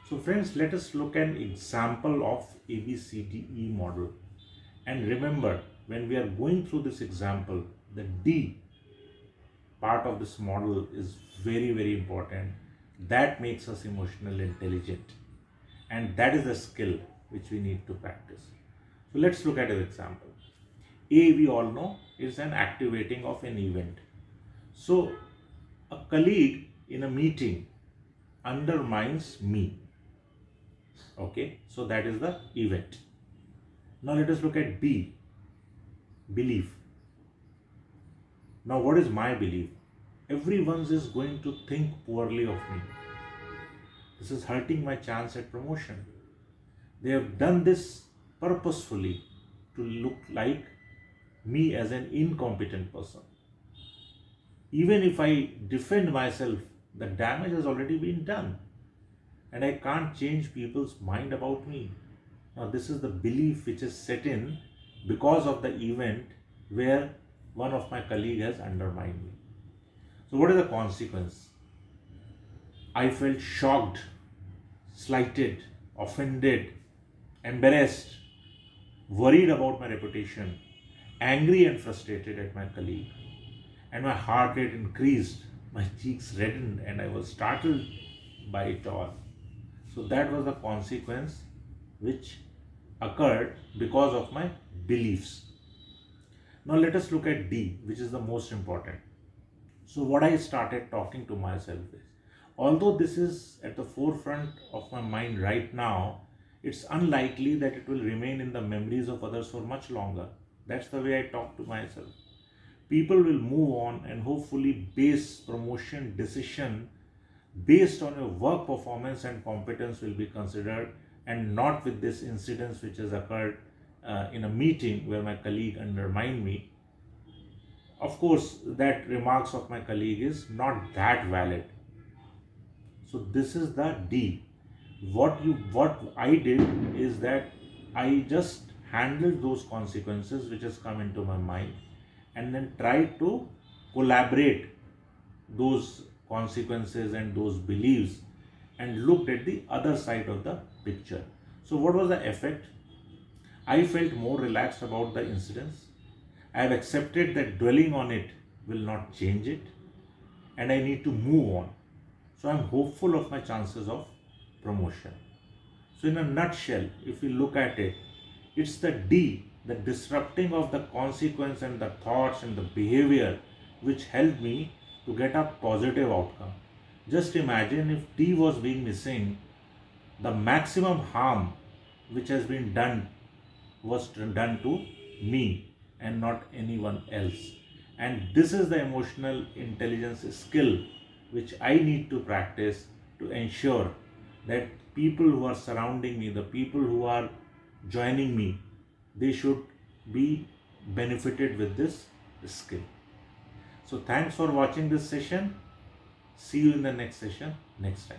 So friends, let us look at an example of ABCDE model. And remember, when we are going through this example, the D part of this model is very, very important. That makes us emotional intelligent. And that is the skill which we need to practice. So let's look at an example. A, we all know, is an activating of an event. So a colleague in a meeting undermines me. Okay, so that is the event. Now let us look at B, belief. Now what is my belief? Everyone is going to think poorly of me. This is hurting my chance at promotion. They have done this purposefully to look like me as an incompetent person. Even if I defend myself, the damage has already been done and I can't change people's mind about me. Now, this is the belief which is set in because of the event where one of my colleague has undermined me. So, what is the consequence? I felt shocked, slighted, offended, embarrassed, worried about my reputation, angry and frustrated at my colleague, and my heart rate increased, my cheeks reddened, and I was startled by it all. So that was the consequence which occurred because of my beliefs. Now let us look at D, which is the most important. So what I started talking to myself is, although this is at the forefront of my mind right now, it's unlikely that it will remain in the memories of others for much longer. That's the way I talk to myself. People will move on and hopefully base promotion decision based on your work performance and competence will be considered, and not with this incident which has occurred in a meeting where my colleague undermined me. Of course, that remarks of my colleague is not that valid. So this is the D. What I did is that I just handled those consequences which has come into my mind and then tried to collaborate those consequences and those beliefs and looked at the other side of the picture. So what was the effect? I felt more relaxed about the incidents. I have accepted that dwelling on it will not change it and I need to move on. So I'm hopeful of my chances of promotion. So in a nutshell, if we look at it, it's the D, the disrupting of the consequence and the thoughts and the behavior which helped me to get a positive outcome. Just imagine if D was being missing, the maximum harm which has been done was done to me and not anyone else. And this is the emotional intelligence skill which I need to practice to ensure that people who are surrounding me, the people who are joining me, they should be benefited with this skill. So thanks for watching this session. See you in the next session next time.